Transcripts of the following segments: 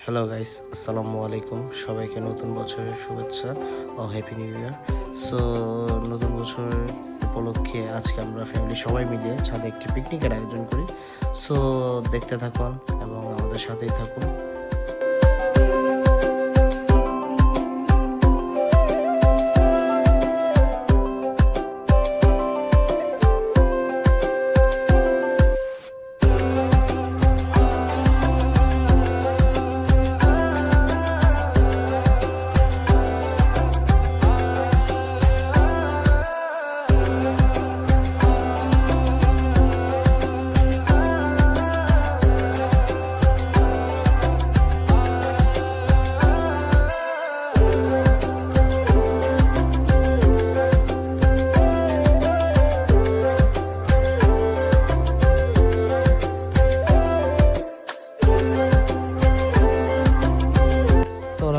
Hello guys, আসসালামু আলাইকুম। সবাইকে নতুন বছরের শুভেচ্ছা ও হ্যাপি নিউ ইয়ার। সো নতুন বছরের উপলক্ষে আজকে আমরা ফ্যামিলি সবাই মিলে ছাদে একটি পিকনিকের আয়োজন করি। সো দেখতে থাকুন এবং আমাদের সাথেই থাকুন।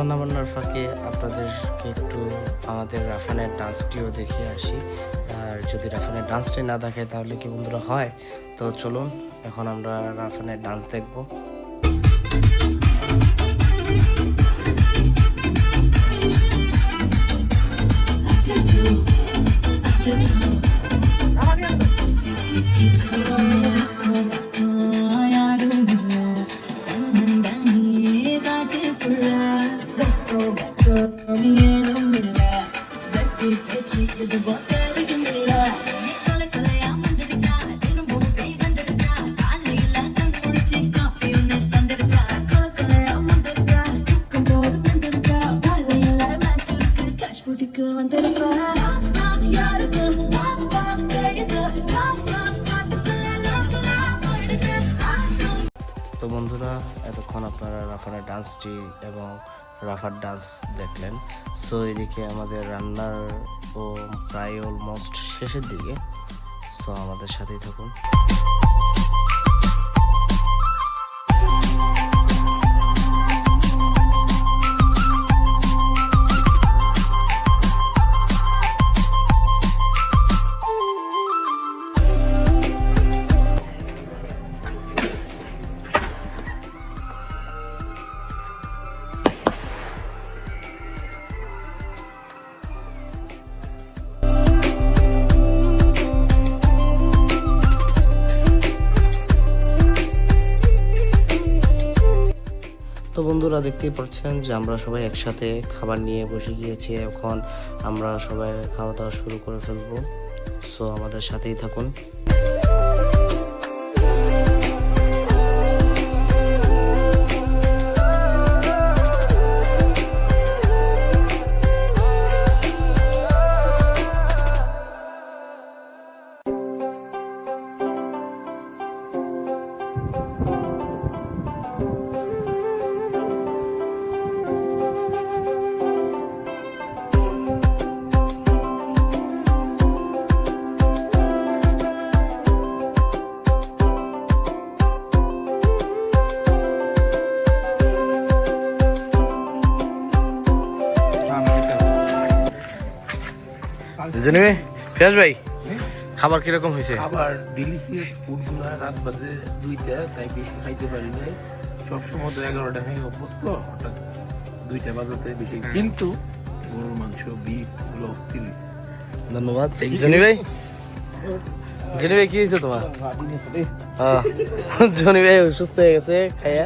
রান্নাবান্নার ফাঁকে আপনাদেরকে একটু আমাদের রাফানের ডান্সটিও দেখে আসি। আর যদি রাফানের ডান্সটি না দেখে তাহলে কি বন্ধুরা হয়? তো চলুন এখন আমরা রাফানের ডান্স দেখবো। তো বন্ধুরা, এতক্ষণ আপনারা রাফানের ডান্সটি এবং রাফার ডান্স দেখলেন। সো এদিকে আমাদের রান্নার ও প্রায় অলমোস্ট শেষের দিকে। সো আমাদের সাথেই থাকুন। তো বন্ধুরা, দেখতেই পাচ্ছেন যে আমরা সবাই একসাথে খাবার নিয়ে বসে গিয়েছি। এখন আমরা সবাই খাওয়া দাওয়া শুরু করে ফেলবো। সো আমাদের সাথেই থাকুন। জানিবে ফিয়াজ ভাই, খাবার কিরকম হয়েছে? খাবার ডিলিশিয়াস ফুডগুলো রাত বাজে 2টা, তাই বেশি খাইতে পারি নাই। সবসময় তো 11টা খাই অভ্যস্ত, হঠাৎ 2টা বাজাতে বেশি। কিন্তু গরুর মাংস, বিফ গুলো অস্থির হয়েছে। ধন্যবাদ। জনি ভাই, জনি ভাই কি হয়েছে তোমার? জনি ভাই সুস্থ হয়ে গেছে খাইয়া।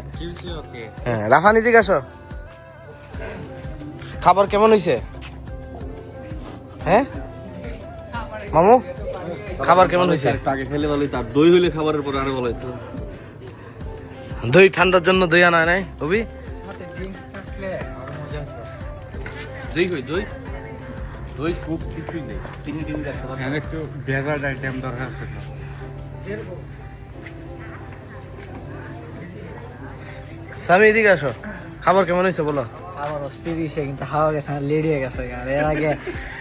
হ্যাঁ, রাফা নিদিকে আসো। খাবার কেমন হয়েছে? হ্যাঁ মামু, খাবার কেমন হয়েছে? আগে খেলে ভালো হইতো, আর দই হইলে খাবারের পর আরো ভালো হইতো। দই ঠান্ডার জন্য দই আনা নাই কবি? দই কই? দই দই খুব কিছুই নেই। চিনি রাখতে হবে, একটু ডেজার্ট আইটেম দরকার আছে। স্বামী এদিকে আসো। খাবার কেমন হয়েছে বলো? খাবার অস্থির হয়েছে, কিন্তু হাওয়া গেছে না, লেট হয়ে গেছে। এর আগে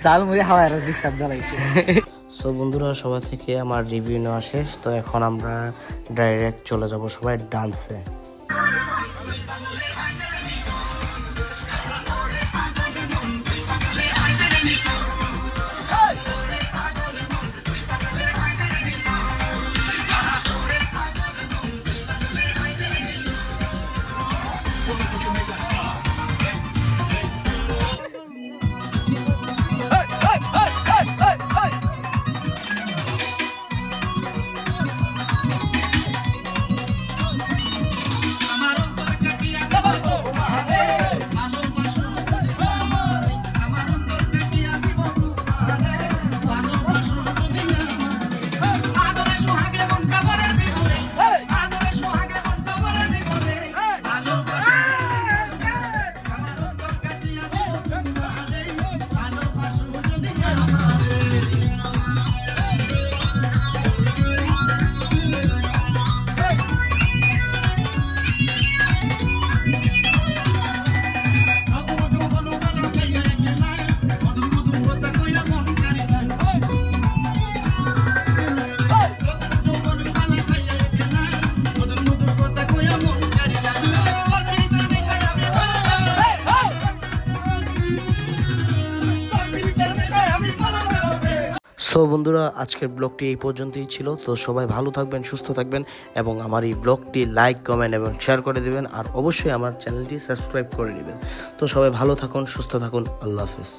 চাল মুড়ি হাওয়া এর ডিস্টার্ব জ্বালাইছে। সো বন্ধুরা, সবাই থেকে আমার রিভিউ নেওয়া শেষ। তো এখন আমরা ডাইরেক্ট চলে যাব সবাই ডান্সে। সো বন্ধুরা, আজকের ব্লগটি এই পর্যন্তই ছিল। তো সবাই ভালো থাকবেন, সুস্থ থাকবেন এবং আমার এই ব্লগটি লাইক, কমেন্ট এবং শেয়ার করে দেবেন। আর অবশ্যই আমার চ্যানেলটি সাবস্ক্রাইব করে নেবেন। তো সবাই ভালো থাকুন, সুস্থ থাকুন। আল্লাহ হাফেজ।